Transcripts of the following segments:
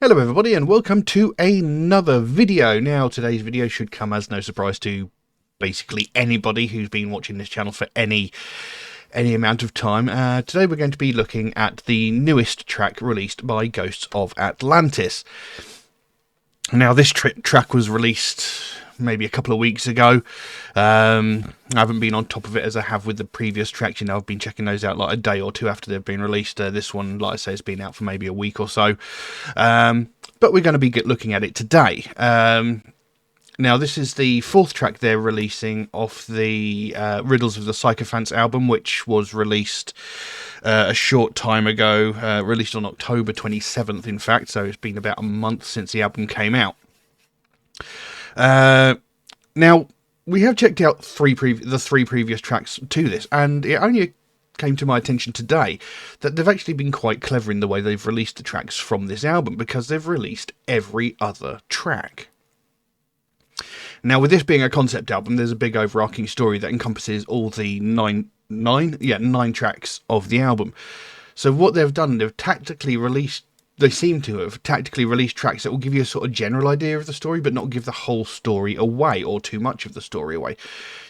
Hello everybody and welcome to another video. Now today's video should come as no surprise to basically anybody who's been watching this channel for any amount of time. Today we're going to be looking at the newest track released by Ghosts of Atlantis. Now this track was released maybe a couple of weeks ago. I haven't been on top of it as I have with the previous tracks. You know, I've been checking those out like a day or two after they've been released. This one, like I say, has been out for maybe a week or so. But we're going to be looking at it today. Now, this is the fourth track they're releasing off the Riddles of the Sycophants album, which was released a short time ago, released on October 27th, in fact, so it's been about a month since the album came out. Now, we have checked out the three previous tracks to this, and it only came to my attention today that they've actually been quite clever in the way they've released the tracks from this album, because they've released every other track. Now, with this being a concept album, there's a big overarching story that encompasses all the nine tracks of the album. So what they've done, they seem to have tactically released tracks that will give you a sort of general idea of the story, but not give the whole story away, or too much of the story away.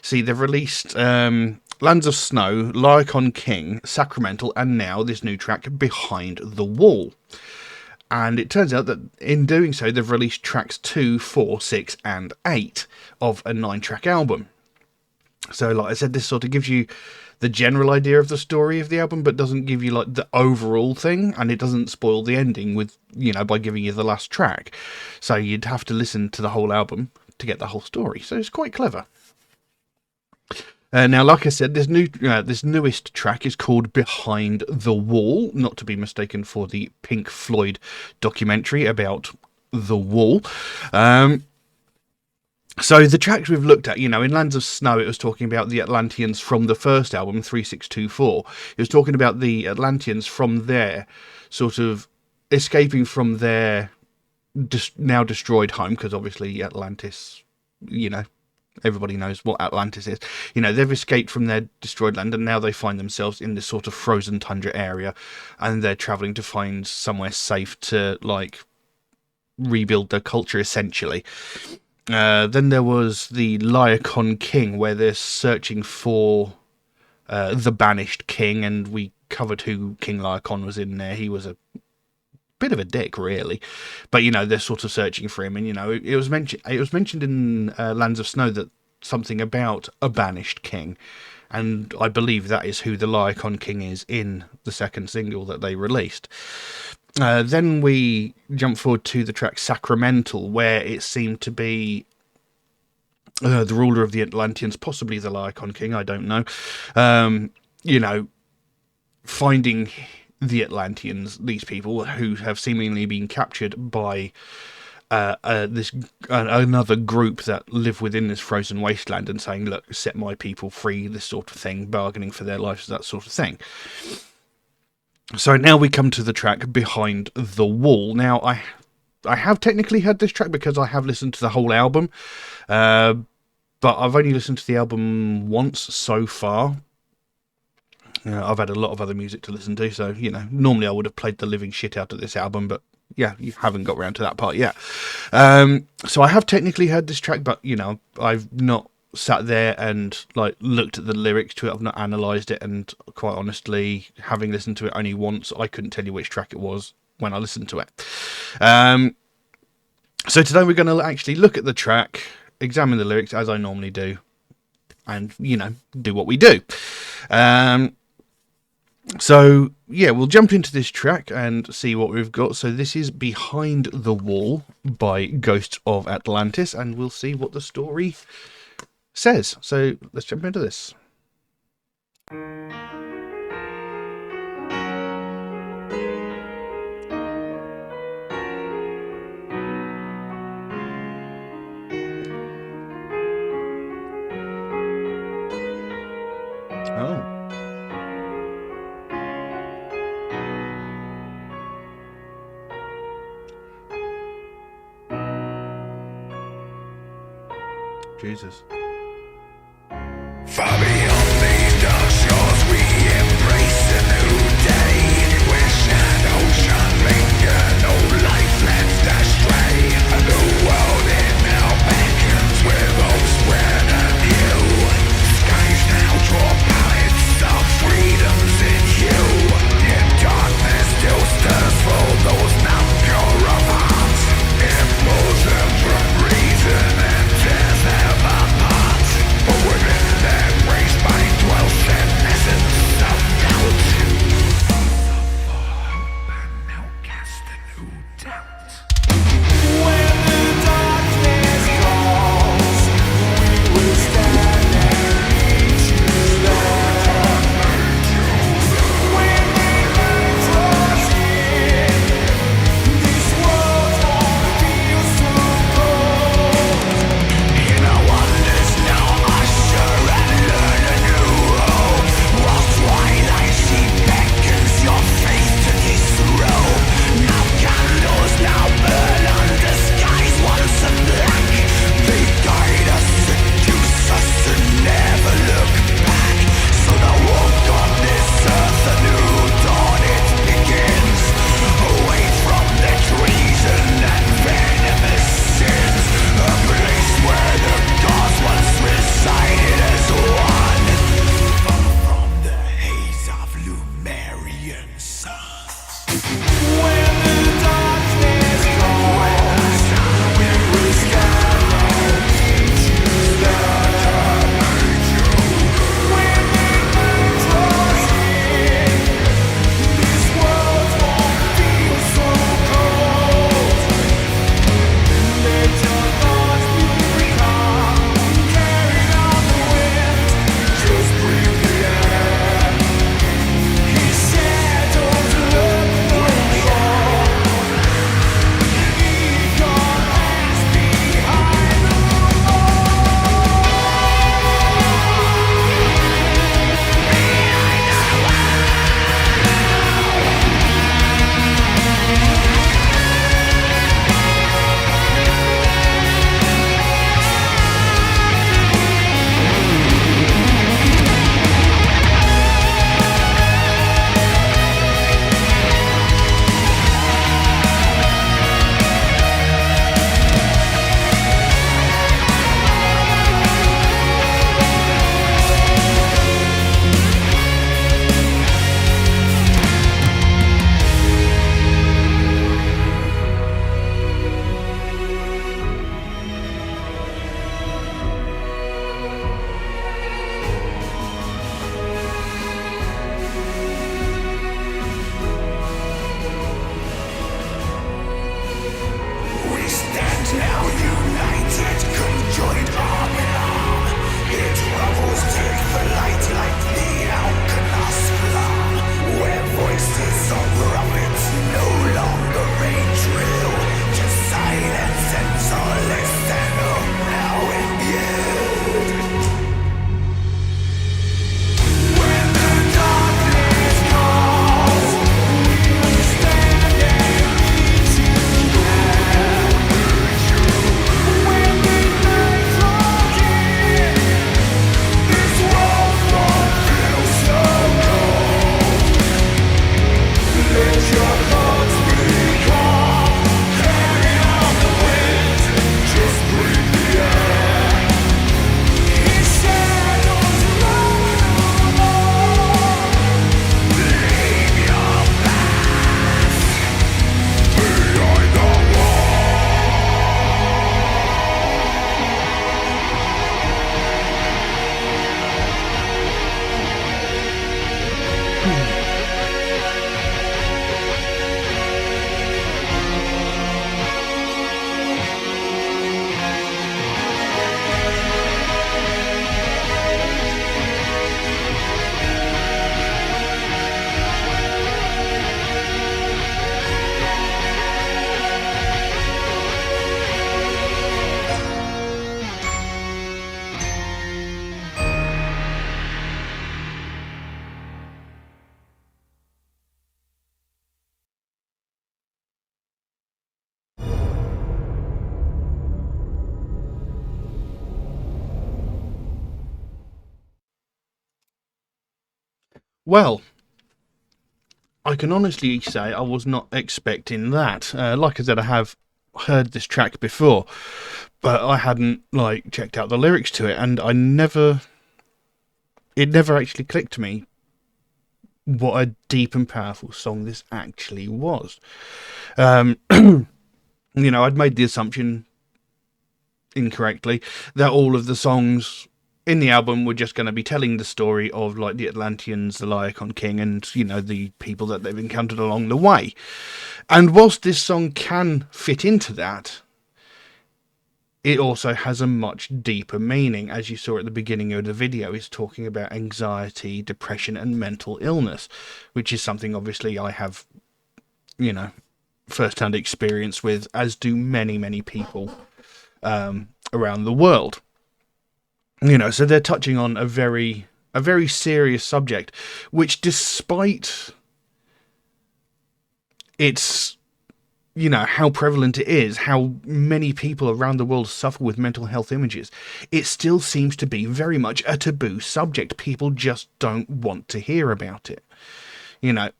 See, they've released Lands of Snow, Laocoon King, Sacramental, and now this new track, Behind the Wall. And it turns out that in doing so, they've released tracks 2, 4, 6, and 8 of a 9-track album. So, like I said, this sort of gives you the general idea of the story of the album, but doesn't give you like the overall thing, and it doesn't spoil the ending with, by giving you the last track. So you'd have to listen to the whole album to get the whole story. So it's quite clever. Now, like I said, this newest track is called Behind the Wall, not to be mistaken for the Pink Floyd documentary about the wall. So the tracks we've looked at, in Lands of Snow, it was talking about the Atlanteans from the first album, 3624. It was talking about the Atlanteans from there, sort of escaping from their now destroyed home, because obviously Atlantis, everybody knows what Atlantis is. They've escaped from their destroyed land, and now they find themselves in this sort of frozen tundra area, and they're travelling to find somewhere safe to, rebuild their culture, essentially. Then there was the Laocoon King, where they're searching for the banished king, and we covered who King Laocoon was in there. He was a bit of a dick, really, but they're sort of searching for him, and it was mentioned in Lands of Snow that something about a banished king, and I believe that is who the Laocoon King is in the second single that they released. Then we jump forward to the track Sacramental, where it seemed to be the ruler of the Atlanteans, possibly the Laocoon King, I don't know, finding the Atlanteans, these people who have seemingly been captured by another group that live within this frozen wasteland, and saying, look, set my people free, this sort of thing, bargaining for their lives, that sort of thing. So now we come to the track Behind the Wall. Now, I have technically heard this track because I have listened to the whole album, but I've only listened to the album once so far. I've had a lot of other music to listen to, so, normally I would have played the living shit out of this album, but yeah, you haven't got around to that part yet. So I have technically heard this track, but, I've not sat there and looked at the lyrics to it. I've not analysed it, and quite honestly, having listened to it only once, I couldn't tell you which track it was when I listened to it. So today we're going to actually look at the track, examine the lyrics as I normally do, and do what we do. So yeah, we'll jump into this track and see what we've got. So this is Behind the Wall by Ghosts of Atlantis, and we'll see what the story says. So let's jump into this. Oh. Jesus. Far beyond these dark shores, we embrace a new day, where shadows shall linger, no life left Well, I can honestly say I was not expecting that. Like I said, I have heard this track before, but I hadn't like checked out the lyrics to it, and it never actually clicked to me what a deep and powerful song this actually was. Um, I'd made the assumption incorrectly that all of the songs in the album were just going to be telling the story of like the Atlanteans, the Laocoon King, and the people that they've encountered along the way. And whilst this song can fit into that, it also has a much deeper meaning. As you saw at the beginning of the video, it's talking about anxiety, depression, and mental illness, which is something obviously I have, first-hand experience with, as do many, many people around the world. So they're touching on a very serious subject, which, despite its how prevalent it is, how many people around the world suffer with mental health images, it still seems to be very much a taboo subject. People just don't want to hear about it. You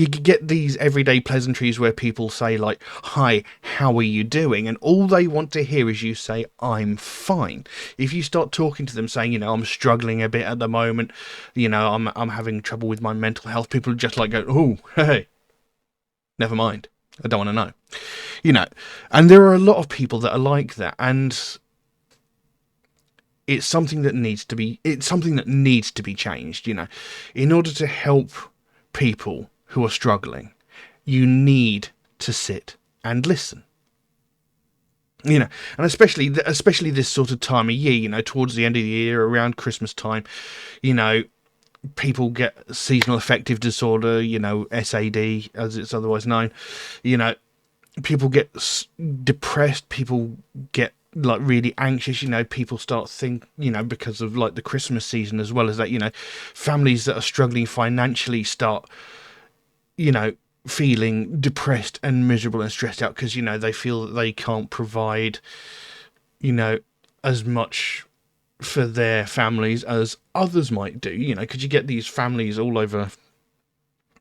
get these everyday pleasantries where people say like, "Hi, how are you doing?" And all they want to hear is you say, "I'm fine." If you start talking to them saying, "I'm struggling a bit at the moment, I'm having trouble with my mental health," people just like go, "Oh, hey, never mind. I don't want to know." And there are a lot of people that are like that, and it's something that needs to be changed. In order to help people who are struggling, you need to sit and listen. And especially this sort of time of year, towards the end of the year, around Christmas time, people get seasonal affective disorder, SAD, as it's otherwise known. People get depressed, people get like really anxious, people start because of like the Christmas season, as well as that, families that are struggling financially start, feeling depressed and miserable and stressed out because, they feel that they can't provide, as much for their families as others might do, because you get these families all over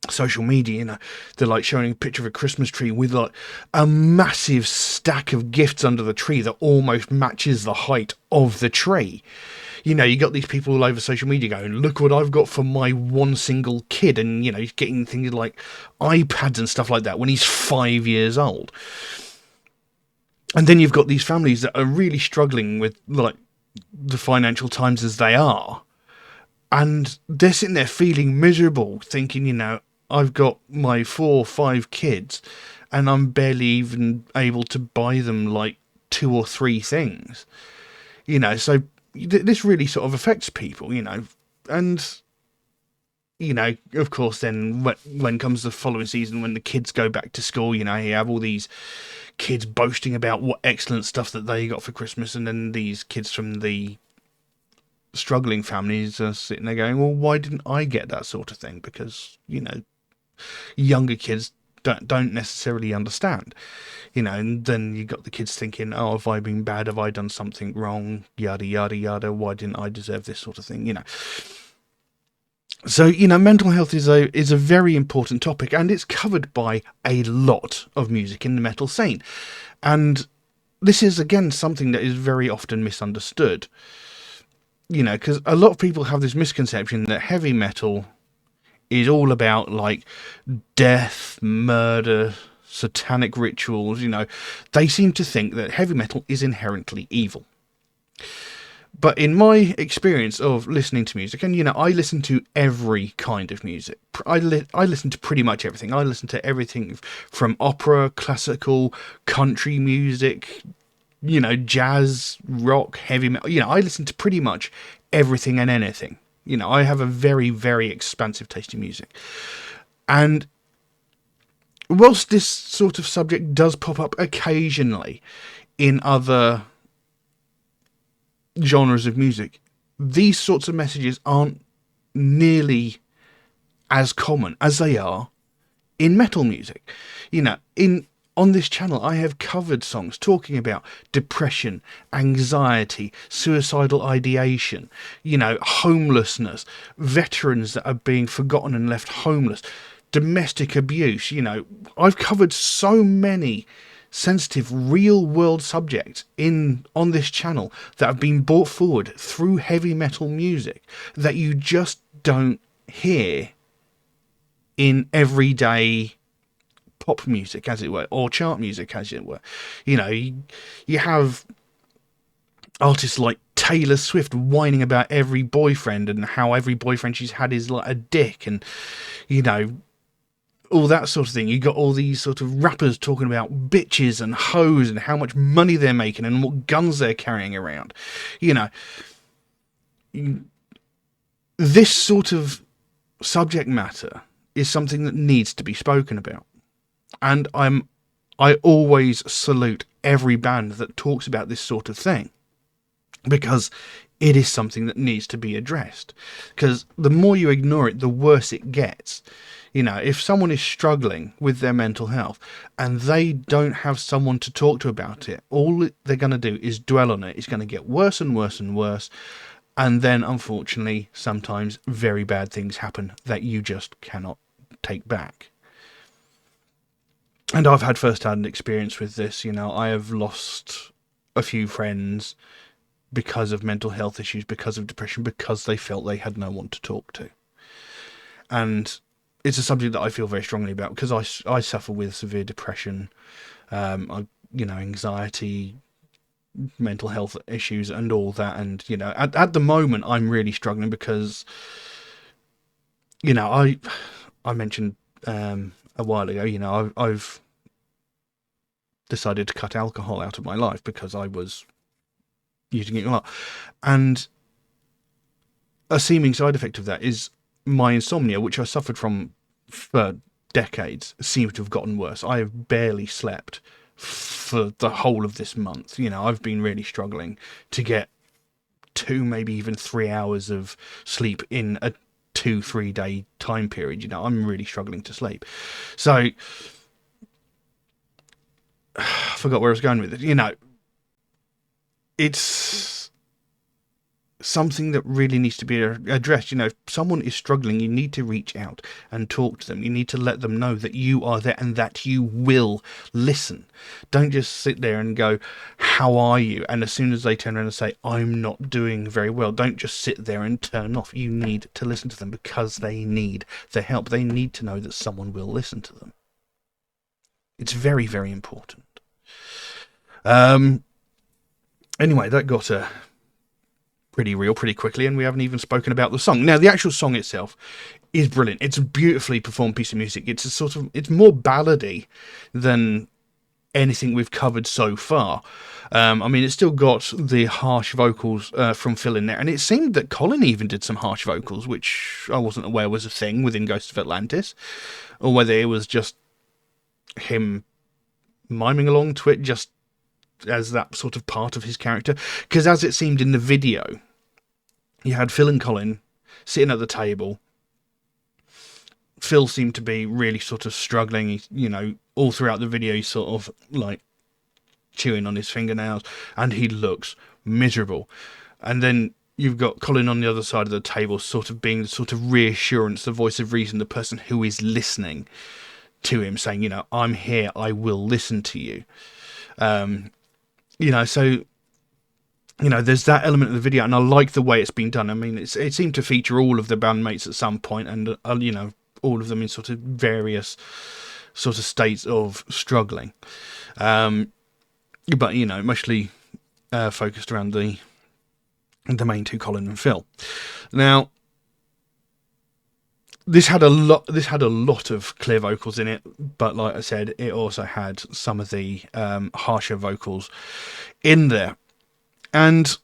social media, they're like showing a picture of a Christmas tree with like a massive stack of gifts under the tree that almost matches the height of the tree. You got these people all over social media going, "Look what I've got for my one single kid," and he's getting things like iPads and stuff like that when he's 5 years old. And then you've got these families that are really struggling with like the financial times as they are, and they're sitting there feeling miserable, thinking, I've got my 4 or 5 kids, and I'm barely even able to buy them like 2 or 3 things. So this really sort of affects people, and of course, then when comes the following season, when the kids go back to school, you have all these kids boasting about what excellent stuff that they got for Christmas, and then these kids from the struggling families are sitting there going, "Well, why didn't I get that sort of thing?" Because younger kids don't necessarily understand, and then you got the kids thinking, "Oh, have I been bad? Have I done something wrong? Yada yada yada. Why didn't I deserve this sort of thing?" So mental health is a very important topic, and it's covered by a lot of music in the metal scene, and this is again something that is very often misunderstood. Because a lot of people have this misconception that heavy metal is all about like death, murder, satanic rituals. They seem to think that heavy metal is inherently evil. But in my experience of listening to music, and I listen to every kind of music. I listen to pretty much everything. I listen to everything from opera, classical, country music, jazz, rock, heavy metal. I listen to pretty much everything and anything. I have a very, very expansive taste in music. And whilst this sort of subject does pop up occasionally in other genres of music, these sorts of messages aren't nearly as common as they are in metal music. In on this channel, I have covered songs talking about depression, anxiety, suicidal ideation, homelessness, veterans that are being forgotten and left homeless, domestic abuse. I've covered so many sensitive, real-world subjects on this channel that have been brought forward through heavy metal music that you just don't hear in everyday pop music, as it were, or chart music, as it were. You have artists like Taylor Swift whining about every boyfriend and how every boyfriend she's had is like a dick, and all that sort of thing. You got all these sort of rappers talking about bitches and hoes and how much money they're making and what guns they're carrying around. This sort of subject matter is something that needs to be spoken about. And I always salute every band that talks about this sort of thing, because it is something that needs to be addressed. Because the more you ignore it, the worse it gets. If someone is struggling with their mental health and they don't have someone to talk to about it, all they're going to do is dwell on it. It's going to get worse and worse and worse. And then, unfortunately, sometimes very bad things happen that you just cannot take back. And I've had first-hand experience with this. I have lost a few friends because of mental health issues, because of depression, because they felt they had no one to talk to. And it's a subject that I feel very strongly about, because I suffer with severe depression, anxiety, mental health issues and all that. And, at the moment I'm really struggling because, I mentioned a while ago, I've decided to cut alcohol out of my life because I was using it a lot. And a seeming side effect of that is my insomnia, which I suffered from for decades, seems to have gotten worse. I have barely slept for the whole of this month. I've been really struggling to get 2, maybe even 3 hours of sleep in a 2-3 day time period. I'm really struggling to sleep. So I forgot where I was going with it. It's something that really needs to be addressed. If someone is struggling, you need to reach out and talk to them. You need to let them know that you are there and that you will listen. Don't just sit there and go, how are you? And as soon as they turn around and say, I'm not doing very well, don't just sit there and turn off. You need to listen to them, because they need the help. They need to know that someone will listen to them. It's very, very important. Anyway, that got pretty real pretty quickly, and we haven't even spoken about the song. Now, the actual song itself is brilliant. It's a beautifully performed piece of music. It's more ballady than anything we've covered so far. It's still got the harsh vocals from Phil in there, and it seemed that Colin even did some harsh vocals, which I wasn't aware was a thing within Ghost of Atlantis, or whether it was just him miming along to it just as that sort of part of his character. Because as it seemed in the video, you had Phil and Colin sitting at the table. Phil seemed to be really sort of struggling, all throughout the video. He's sort of like chewing on his fingernails, and he looks miserable. And then you've got Colin on the other side of the table, sort of being the sort of reassurance, the voice of reason, the person who is listening to him, saying, I'm here, I will listen to you. There's that element of the video, and I like the way it's been done. It seemed to feature all of the bandmates at some point, and all of them in sort of various sort of states of struggling. But mostly focused around the main two, Colin and Phil. Now, this had a lot of clear vocals in it, but like I said, it also had some of the harsher vocals in there. And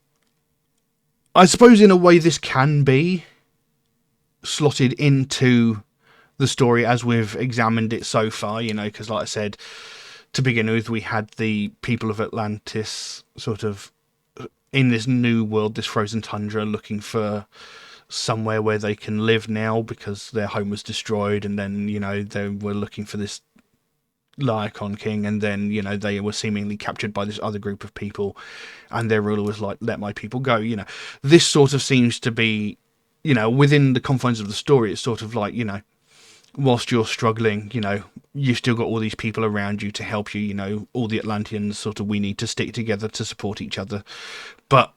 I suppose in a way this can be slotted into the story as we've examined it so far, because like I said, to begin with, we had the people of Atlantis sort of in this new world, this frozen tundra, looking for somewhere where they can live now because their home was destroyed, and then they were looking for this Laocoon king, and then, you know, they were seemingly captured by this other group of people, and their ruler was like, let my people go. You know, this sort of seems to be, you know, within the confines of the story, it's sort of like, you know, whilst you're struggling, you know, you've still got all these people around you to help you, you know, all the Atlanteans sort of, we need to stick together to support each other. But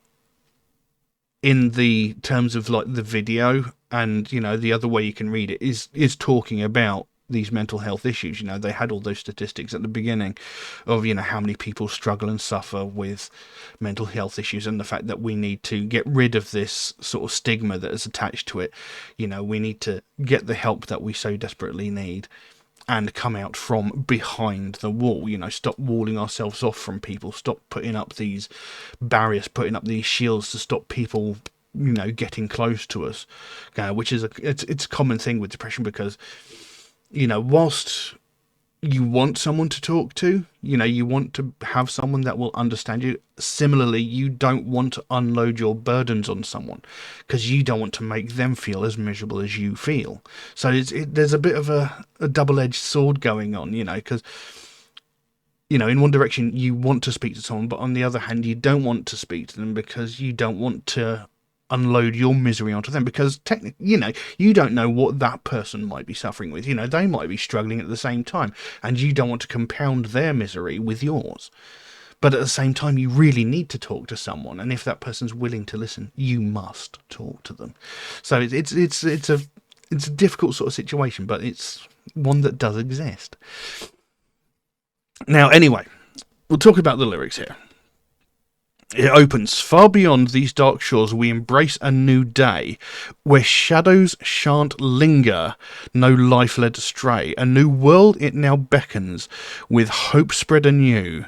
in the terms of like the video, and, you know, the other way you can read it is talking about these mental health issues. You know, they had all those statistics at the beginning of, you know, how many people struggle and suffer with mental health issues, and the fact that we need to get rid of this sort of stigma that is attached to it. You know, we need to get the help that we so desperately need and come out from behind the wall. You know, stop walling ourselves off from people, stop putting up these barriers, putting up these shields to stop people, you know, getting close to us, which is it's a common thing with depression, because, you know, whilst you want someone to talk to, you know, you want to have someone that will understand you. Similarly, you don't want to unload your burdens on someone, because you don't want to make them feel as miserable as you feel. So there's a bit of a double-edged sword going on, you know, because, you know, in one direction you want to speak to someone, but on the other hand you don't want to speak to them because you don't want to unload your misery onto them, because technically, you know, you don't know what that person might be suffering with. You know, they might be struggling at the same time, and you don't want to compound their misery with yours. But at the same time, you really need to talk to someone, and if that person's willing to listen, you must talk to them. So it's a difficult sort of situation, but it's one that does exist. Now, anyway, we'll talk about the lyrics here. It opens, far beyond these dark shores we embrace a new day, where shadows shan't linger, no life led astray. A new world it now beckons, with hope spread anew.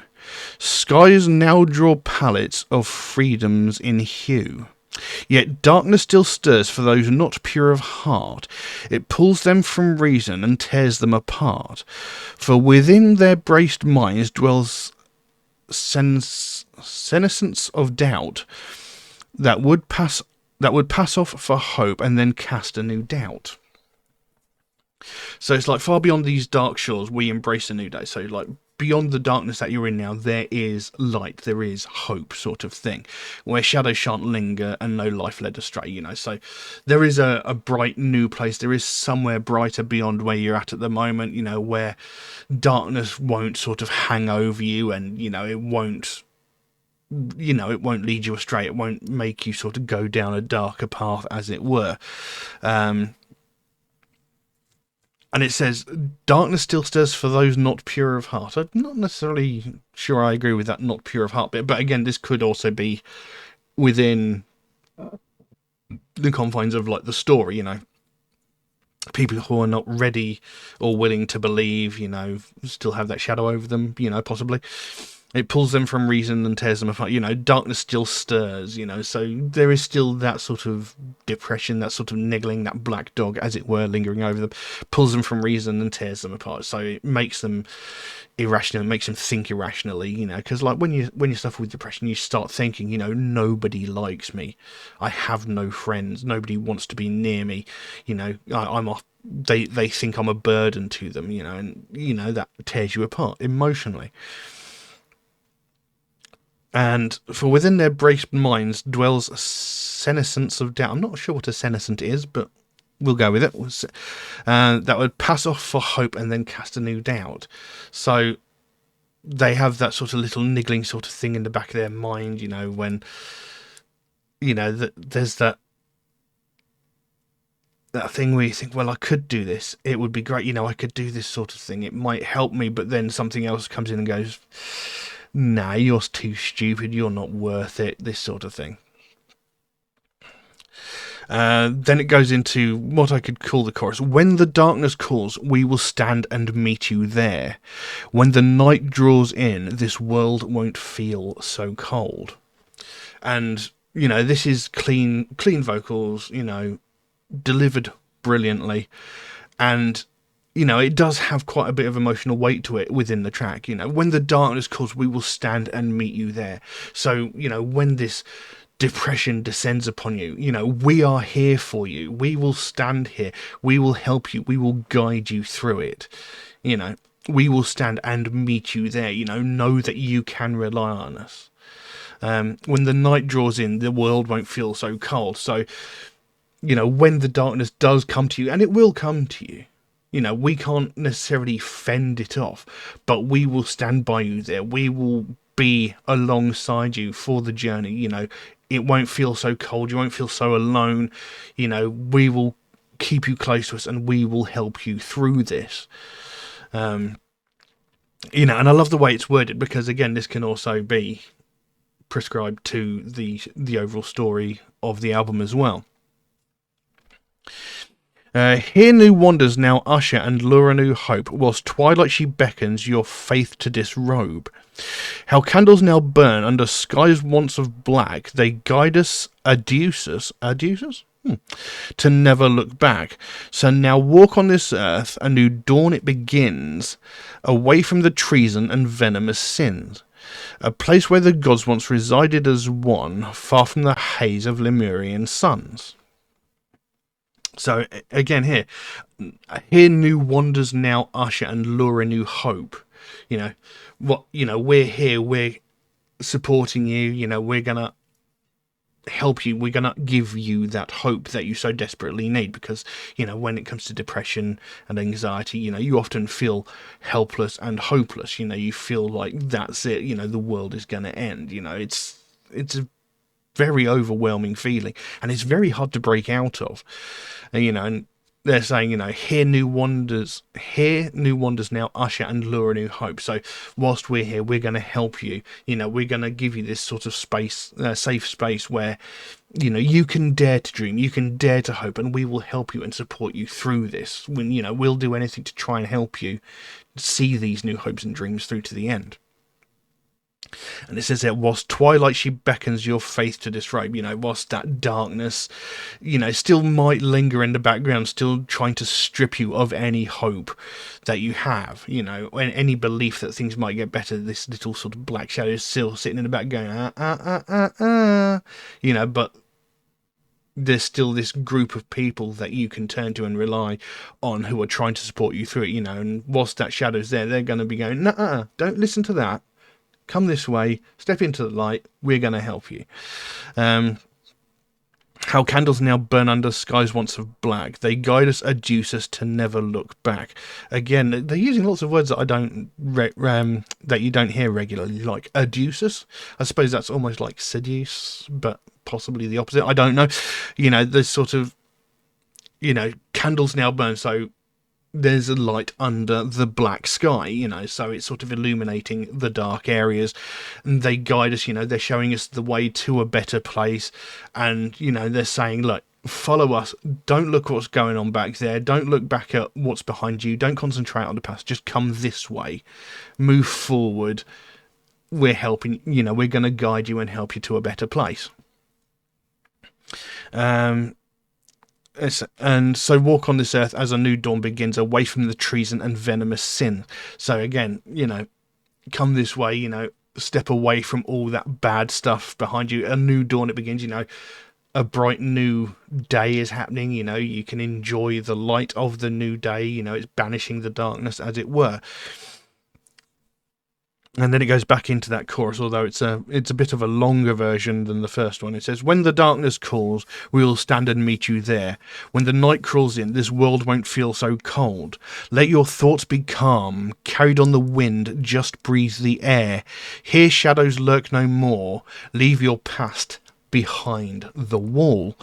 Skies now draw palettes of freedoms in hue. Yet darkness still stirs for those not pure of heart. It pulls them from reason and tears them apart. For within their braced minds dwells senescence of doubt that would pass off for hope and then cast a new doubt. So it's like, far beyond these dark shores we embrace a new day. So like, beyond the darkness that you're in now, there is light, there is hope, sort of thing, where shadows shan't linger and no life led astray, you know. So there is a bright new place, there is somewhere brighter beyond where you're at the moment, you know, where darkness won't sort of hang over you, and, you know, it won't lead you astray, it won't make you sort of go down a darker path, as it were. And it says, darkness still stirs for those not pure of heart. I'm not necessarily sure I agree with that not pure of heart bit, but again, this could also be within the confines of like the story, you know. People who are not ready or willing to believe, you know, still have that shadow over them, you know, possibly. It pulls them from reason and tears them apart. You know, darkness still stirs, you know, so there is still that sort of depression, that sort of niggling, that black dog, as it were, lingering over them. Pulls them from reason and tears them apart. So it makes them irrational, it makes them think irrationally, you know, because like when you suffer with depression, you start thinking, you know, nobody likes me. I have no friends. Nobody wants to be near me. You know, I'm off. They think I'm a burden to them, you know, and, you know, that tears you apart emotionally. And for within their braced minds dwells a senescence of doubt. I'm not sure what a senescent is, but we'll go with it. That would pass off for hope and then cast a new doubt. So they have that sort of little niggling sort of thing in the back of their mind, you know, when, you know, there's that thing where you think, well, I could do this. It would be great, you know, I could do this sort of thing. It might help me, but then something else comes in and goes, nah, you're too stupid, you're not worth it, this sort of thing. Then it goes into what I could call the chorus. When the darkness calls, we will stand and meet you there. When the night draws in, this world won't feel so cold. And, you know, this is clean vocals, you know, delivered brilliantly. And, you know, it does have quite a bit of emotional weight to it within the track. You know, when the darkness calls, we will stand and meet you there. So, you know, when this depression descends upon you, you know, we are here for you. We will stand here. We will help you. We will guide you through it, you know. we will stand and meet you there. Know that you can rely on us. When the night draws in, the world won't feel so cold. So, when the darkness does come to you, and it will come to you, we can't necessarily fend it off, but we will stand by you there. We will be alongside you for the journey. It won't feel so cold. You won't feel so alone. We will keep you close to us, and we will help you through this. And I love the way it's worded, because again, this can also be prescribed to the overall story of the album as well. Here new wonders now usher and lure a new hope, whilst twilight she beckons your faith to disrobe. How candles now burn under skies once of black, they guide us, adduce us, to never look back. So now walk on this earth, a new dawn it begins, away from the treason and venomous sins. A place where the gods once resided as one, far from the haze of Lemurian suns. So again, here new wonders now usher and lure a new hope. We're here, we're supporting you. We're gonna help you. We're gonna give you that hope that you so desperately need, because when it comes to depression and anxiety, you often feel helpless and hopeless. You feel like that's it. The world is gonna end. It's a very overwhelming feeling, and it's very hard to break out of. And they're saying, here new wonders now usher and lure a new hope. So whilst we're here, we're going to help you. We're going to give you this sort of space, safe space where, you can dare to dream, you can dare to hope, and we will help you and support you through this. When, we'll do anything to try and help you see these new hopes and dreams through to the end. And it says that whilst twilight she beckons your faith to disrobe, whilst that darkness, still might linger in the background, still trying to strip you of any hope that you have, and any belief that things might get better. This little sort of black shadow is still sitting in the back going, but there's still this group of people that you can turn to and rely on, who are trying to support you through it, and whilst that shadow's there, they're going to be going, don't listen to that. Come this way, step into the light, we're going to help you. How candles now burn under skies once of black, they guide us, adduce us to never look back. Again, they're using lots of words that that you don't hear regularly, like adduce us. I suppose that's almost like seduce, but possibly the opposite. I don't know. There's sort of, candles now burn, so there's a light under the black sky, so it's sort of illuminating the dark areas, and they guide us, they're showing us the way to a better place, and, they're saying, look, follow us, don't look what's going on back there, don't look back at what's behind you, don't concentrate on the past, just come this way, move forward, we're helping, we're going to guide you and help you to a better place. And so walk on this earth as a new dawn begins, away from the treason and venomous sin. So again, come this way, step away from all that bad stuff behind you. A new dawn, it begins, a bright new day is happening, you can enjoy the light of the new day, it's banishing the darkness, as it were. And then it goes back into that chorus, although it's a bit of a longer version than the first one. It says, when the darkness calls, we will stand and meet you there. When the night crawls in, this world won't feel so cold. Let your thoughts be calm, carried on the wind, just breathe the air. Here shadows lurk no more. Leave your past behind the wall.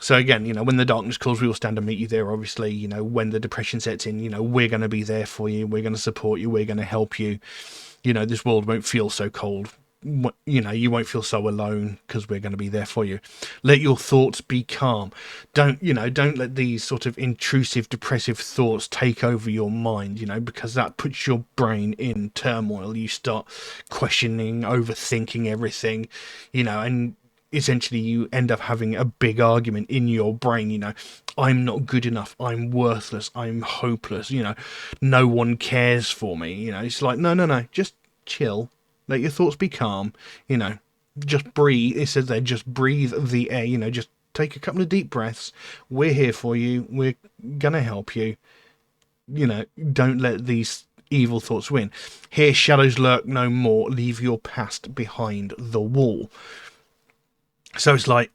So again, when the darkness calls, we will stand and meet you there, obviously. When the depression sets in, we're going to be there for you. We're going to support you. We're going to help you. This world won't feel so cold. You won't feel so alone, because we're going to be there for you. Let your thoughts be calm. Don't let these sort of intrusive, depressive thoughts take over your mind, because that puts your brain in turmoil. You start questioning, overthinking everything, and essentially you end up having a big argument in your brain. I'm not good enough, I'm worthless, I'm hopeless, no one cares for me. It's like, no, just chill, let your thoughts be calm, just breathe. It says there, just breathe the air, just take a couple of deep breaths. We're here for you, we're gonna help you. Don't let these evil thoughts win. Here shadows lurk no more, leave your past behind the wall. So it's like,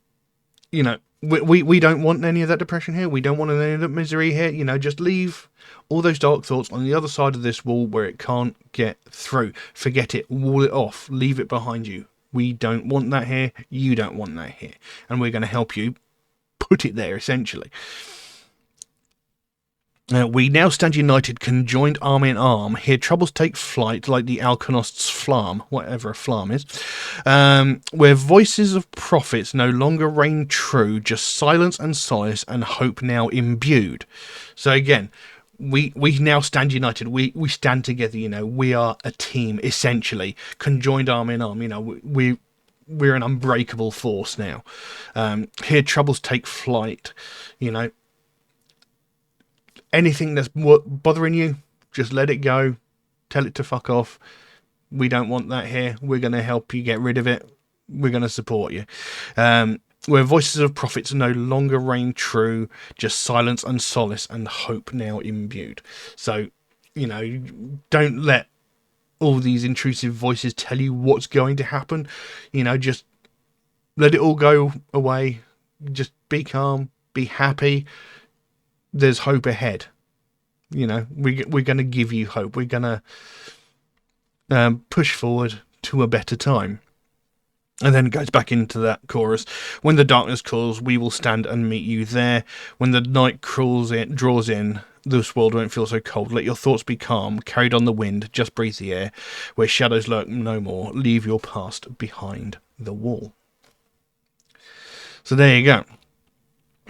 you know, we don't want any of that depression here. We don't want any of that misery here. You know, just leave all those dark thoughts on the other side of this wall where it can't get through. Forget it. Wall it off. Leave it behind you. We don't want that here. You don't want that here. And we're going to help you put it there, essentially. We now stand united, conjoined arm in arm. Here troubles take flight like the Alconost's flam, whatever a flam is. Where voices of prophets no longer reign true, just silence and solace and hope now imbued. So again, we now stand united. We stand together, you know. We are a team, essentially. Conjoined arm in arm, you know. We're an unbreakable force now. Here troubles take flight, you know. Anything that's bothering you, just let it go. Tell it to fuck off. We don't want that here. We're going to help you get rid of it. We're going to support you. Where voices of prophets no longer reign true, just silence and solace and hope now imbued. So, you know, don't let all these intrusive voices tell you what's going to happen. You know, just let it all go away. Just be calm, be happy. There's hope ahead. You know, we're going to give you hope. We're going to push forward to a better time. And then it goes back into that chorus. When the darkness calls, we will stand and meet you there. When the night draws in, this world won't feel so cold. Let your thoughts be calm, carried on the wind. Just breathe the air. Where shadows lurk no more. Leave your past behind the wall. So there you go.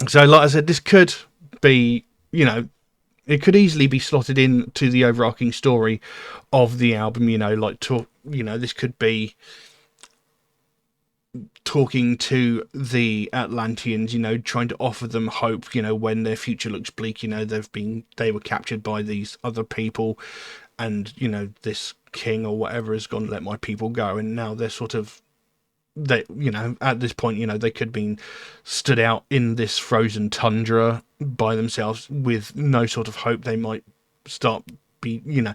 So like I said, this could be, you know, it could easily be slotted into the overarching story of the album, you know, like this could be talking to the Atlanteans, you know, trying to offer them hope, you know, when their future looks bleak. You know, they were captured by these other people, and, you know, this king or whatever has gone, let my people go, and now they're sort of, they, you know, at this point, you know, they could have been stood out in this frozen tundra by themselves with no sort of hope. They might start be, you know,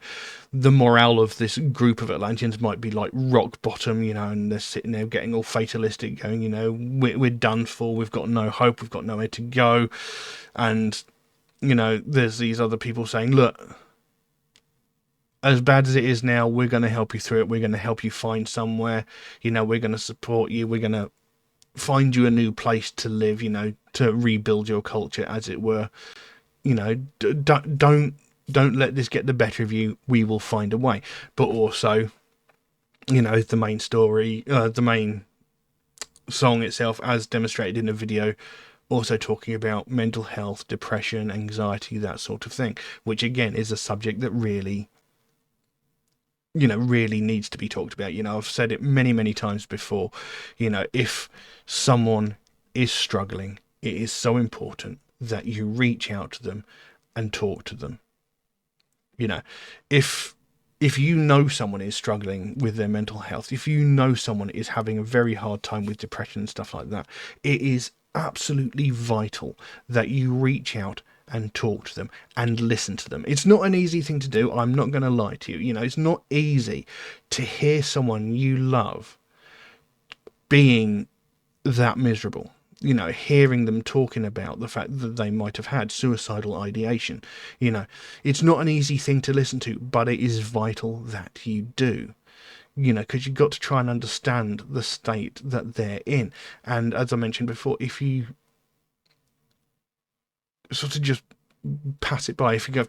the morale of this group of Atlanteans might be like rock bottom, you know, and they're sitting there getting all fatalistic, going, you know, we're done for, we've got no hope, we've got nowhere to go. And, you know, there's these other people saying, look, as bad as it is now, we're going to help you through it. We're going to help you find somewhere, you know, we're going to support you. We're going to find you a new place to live, you know, to rebuild your culture, as it were. You know, don't let this get the better of you. We will find a way. But also, you know, the main story, the main song itself, as demonstrated in the video, also talking about mental health, depression, anxiety, that sort of thing, which again is a subject that really, you know, really needs to be talked about. You know, I've said it many, many times before, you know, if someone is struggling, it is so important that you reach out to them and talk to them. You know, if you know someone is struggling with their mental health, if you know someone is having a very hard time with depression and stuff like that, it is absolutely vital that you reach out and talk to them and listen to them. It's not an easy thing to do. I'm not going to lie to you. You know, it's not easy to hear someone you love being that miserable. You know, hearing them talking about the fact that they might have had suicidal ideation. You know, it's not an easy thing to listen to, but it is vital that you do. You know, because you've got to try and understand the state that they're in. And as I mentioned before, if you sort of just pass it by, if you go,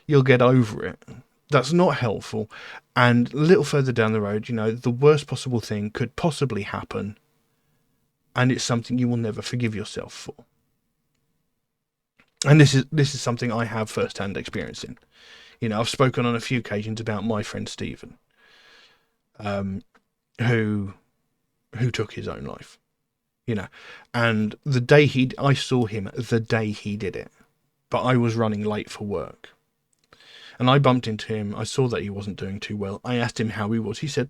you'll get over it, that's not helpful. And a little further down the road, you know, the worst possible thing could possibly happen, and it's something you will never forgive yourself for. And this is something I have first-hand experience in. You know, I've spoken on a few occasions about my friend Stephen, who took his own life. You know, and I saw him the day he did it, but I was running late for work, and I bumped into him. I saw that he wasn't doing too well. I asked him how he was. He said,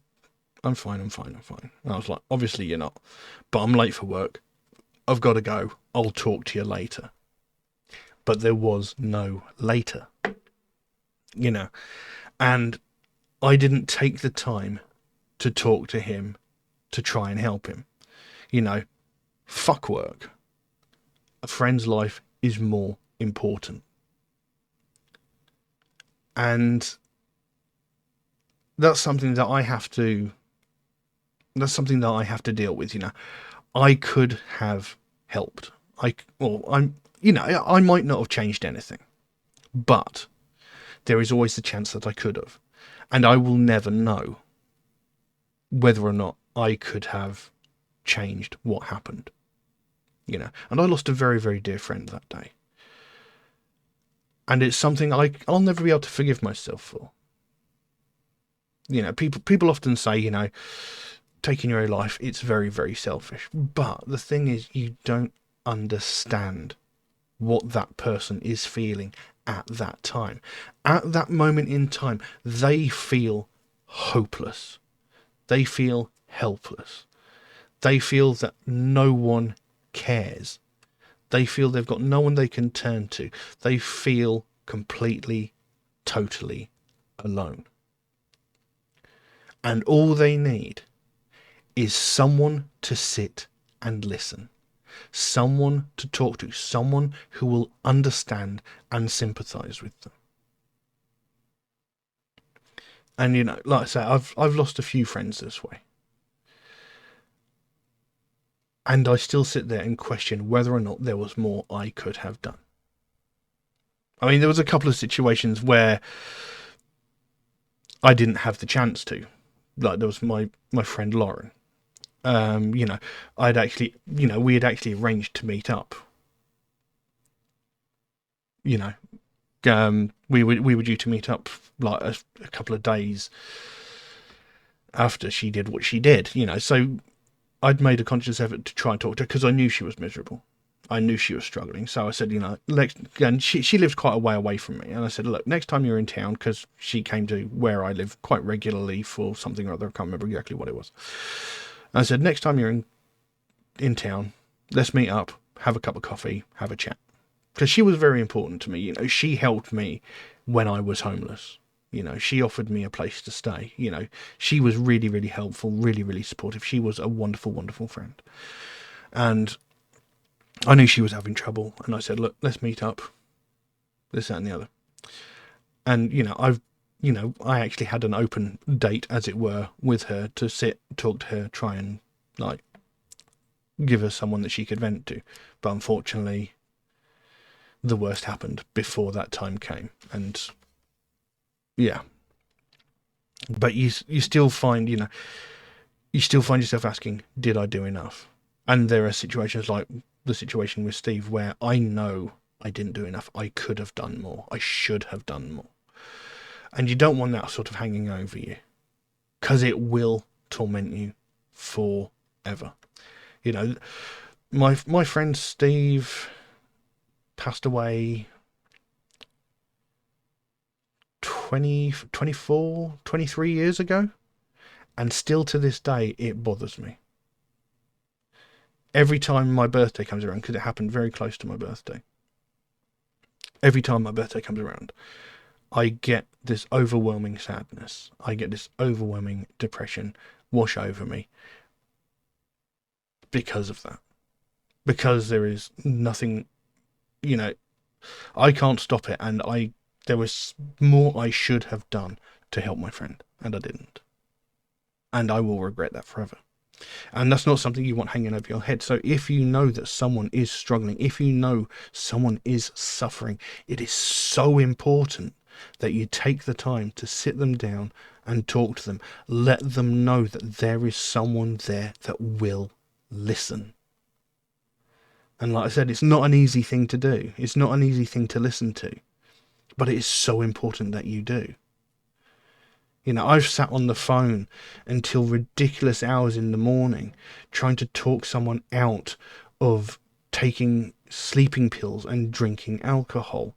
I'm fine. And I was like, obviously you're not, but I'm late for work. I've got to go. I'll talk to you later. But there was no later, you know, And I didn't take the time to talk to him to try and help him. You know, fuck work. A friend's life is more important. And that's something that I have to deal with, you know. I could have helped. I might not have changed anything, but there is always the chance that I could have. And I will never know whether or not I could have changed what happened, you know. And I lost a very, very dear friend that day. And it's something I'll never be able to forgive myself for. You know, people often say, you know, taking your own life, it's very, very selfish. But the thing is, you don't understand what that person is feeling at that time. At that moment in time, they feel hopeless. They feel helpless. They feel that no one cares. They feel they've got no one they can turn to. They feel completely, totally alone. And all they need is someone to sit and listen. Someone to talk to. Someone who will understand and sympathise with them. And, you know, like I say, I've lost a few friends this way. And I still sit there and question whether or not there was more I could have done. I mean, there was a couple of situations where I didn't have the chance to. Like, there was my friend Lauren. You know, we had actually arranged to meet up. You know, we were due to meet up like a couple of days after she did what she did. You know, so I'd made a conscious effort to try and talk to her because I knew she was miserable. I knew she was struggling. So I said, you know, and she lives quite a way away from me. And I said, look, next time you're in town, because she came to where I live quite regularly for something or other. I can't remember exactly what it was. And I said, next time you're in town, let's meet up, have a cup of coffee, have a chat. Because she was very important to me. You know, she helped me when I was homeless. You know, she offered me a place to stay. You know, she was really, really helpful, really, really supportive. She was a wonderful, wonderful friend. And I knew she was having trouble. And I said, look, let's meet up. This, that, and the other. And, you know, I actually had an open date, as it were, with her to sit, talk to her, try and, like, give her someone that she could vent to. But unfortunately, the worst happened before that time came. And yeah, but you still find, you know, you still find yourself asking, did I do enough? And there are situations like the situation with Steve where I know I didn't do enough. I could have done more. I should have done more. And you don't want that sort of hanging over you, because it will torment you forever. You know, my friend Steve passed away 23 years ago, and still to this day it bothers me. Every time my birthday comes around, because it happened very close to my birthday, every time my birthday comes around, I get this overwhelming sadness. I get this overwhelming depression wash over me because of that. Because there is nothing, you know, I can't stop it, and there was more I should have done to help my friend, and I didn't. And I will regret that forever. And that's not something you want hanging over your head. So if you know that someone is struggling, if you know someone is suffering, it is so important that you take the time to sit them down and talk to them. Let them know that there is someone there that will listen. And like I said, it's not an easy thing to do. It's not an easy thing to listen to. But it is so important that you do. You know, I've sat on the phone until ridiculous hours in the morning trying to talk someone out of taking sleeping pills and drinking alcohol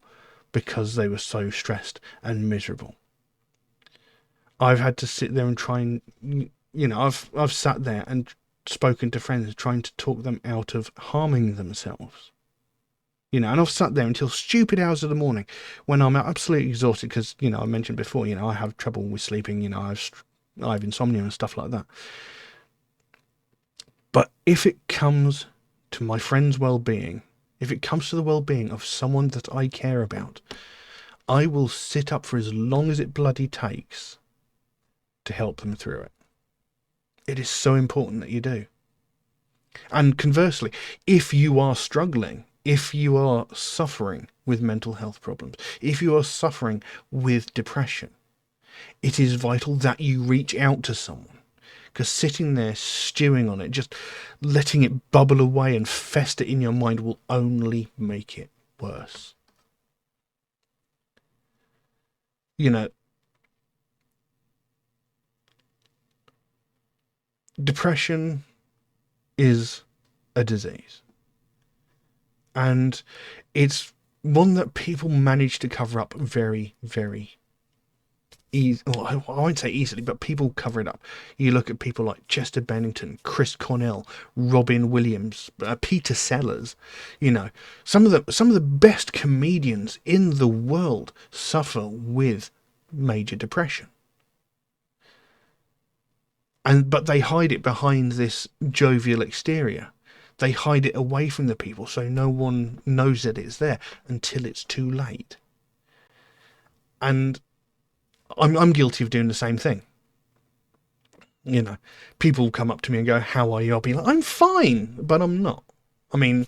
because they were so stressed and miserable. I've had to sit there and try and, you know, I've sat there and spoken to friends trying to talk them out of harming themselves. And I've sat there until stupid hours of the morning when I'm absolutely exhausted because, I mentioned before, I have trouble with sleeping, I have insomnia and stuff like that. But if it comes to my friend's well-being, if it comes to the well-being of someone that I care about, I will sit up for as long as it bloody takes to help them through it. It is so important that you do. And conversely, if you are struggling, if you are suffering with mental health problems, if you are suffering with depression, it is vital that you reach out to someone. Because sitting there stewing on it, just letting it bubble away and fester in your mind will only make it worse. Depression is a disease. And it's one that people manage to cover up very, very easy. Well, I won't say easily, but people cover it up. You look at people like Chester Bennington, Chris Cornell, Robin Williams, Peter Sellers. Some of the best comedians in the world suffer with major depression. But they hide it behind this jovial exterior. They hide it away from the people so no one knows that it's there until it's too late. And I'm guilty of doing the same thing. People come up to me and go, "How are you?" I'll be like, "I'm fine," but I'm not. I mean,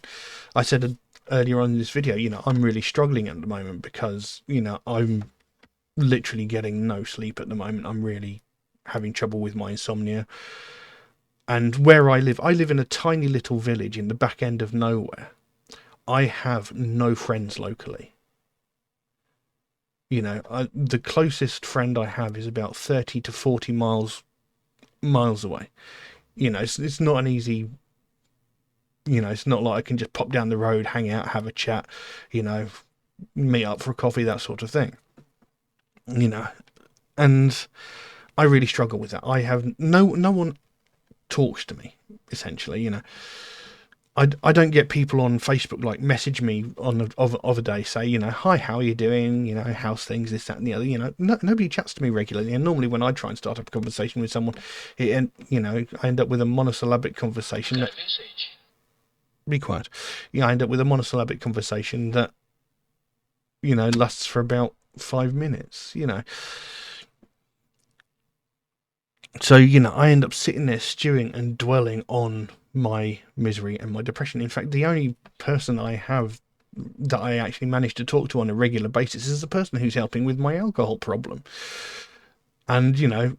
I said earlier on in this video, I'm really struggling at the moment because, I'm literally getting no sleep at the moment. I'm really having trouble with my insomnia. And where I live in a tiny little village in the back end of nowhere. I have no friends locally. The closest friend I have is about 30 to 40 miles away. It's not an easy, it's not like I can just pop down the road, hang out, have a chat, meet up for a coffee, that sort of thing. And I really struggle with that. I have no one talks to me, essentially. I don't get people on Facebook like message me of a day, say, "Hi, how are you doing? How's things, this, that, and the other." Nobody chats to me regularly. And normally when I try and start up a conversation with someone, I end up with a monosyllabic conversation that... Be quiet. I end up with a monosyllabic conversation that, lasts for about 5 minutes, So, I end up sitting there stewing and dwelling on my misery and my depression. In fact, the only person I have that I actually manage to talk to on a regular basis is the person who's helping with my alcohol problem. And,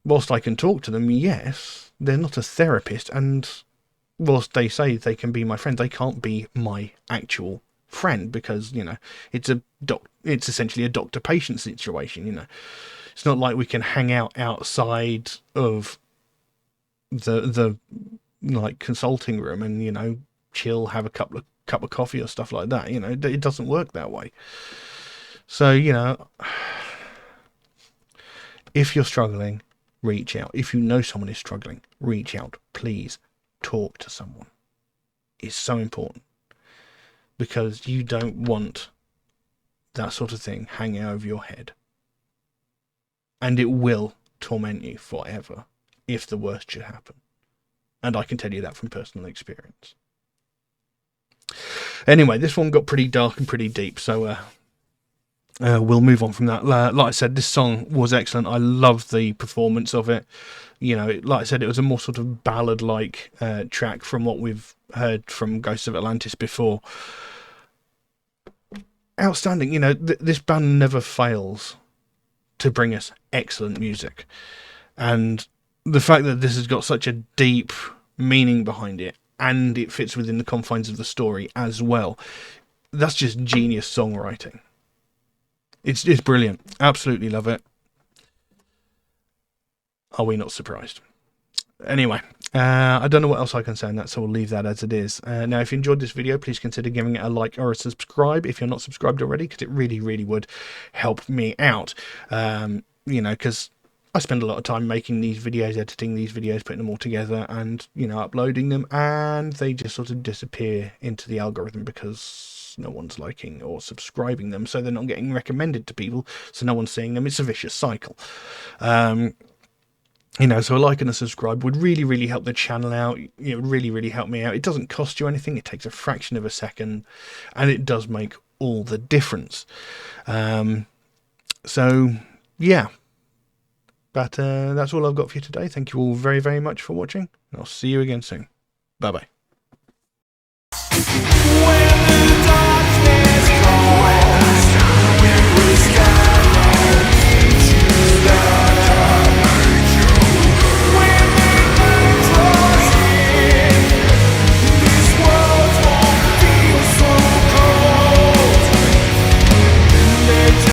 whilst I can talk to them, yes, they're not a therapist. And whilst they say they can be my friend, they can't be my actual friend because, it's essentially a doctor-patient situation, It's not like we can hang out outside of the like consulting room and chill, have a cup of coffee or stuff like that. It doesn't work that way. So if you're struggling, reach out. If you know someone is struggling, reach out. Please talk to someone. It's so important because you don't want that sort of thing hanging over your head. And it will torment you forever if the worst should happen. And I can tell you that from personal experience. Anyway, this one got pretty dark and pretty deep, so we'll move on from that. Like I said, this song was excellent. I loved the performance of it. Like I said, it was a more sort of ballad-like track from what we've heard from Ghosts of Atlantis before. Outstanding. This band never fails to bring us excellent music. And the fact that this has got such a deep meaning behind it, and it fits within the confines of the story as well, that's just genius songwriting. It's brilliant. Absolutely love it. Are we not surprised? Anyway, I don't know what else I can say on that, so we'll leave that as it is. Now, if you enjoyed this video, please consider giving it a like or a subscribe if you're not subscribed already, because it really, really would help me out. Because I spend a lot of time making these videos, editing these videos, putting them all together, and uploading them, and they just sort of disappear into the algorithm because no one's liking or subscribing them, so they're not getting recommended to people, so no one's seeing them. It's a vicious cycle. So a like and a subscribe would really, really help the channel out. It would really, really help me out. It doesn't cost you anything. It takes a fraction of a second, and it does make all the difference. So yeah. But that's all I've got for you today. Thank you all very, very much for watching. I'll see you again soon. Bye-bye.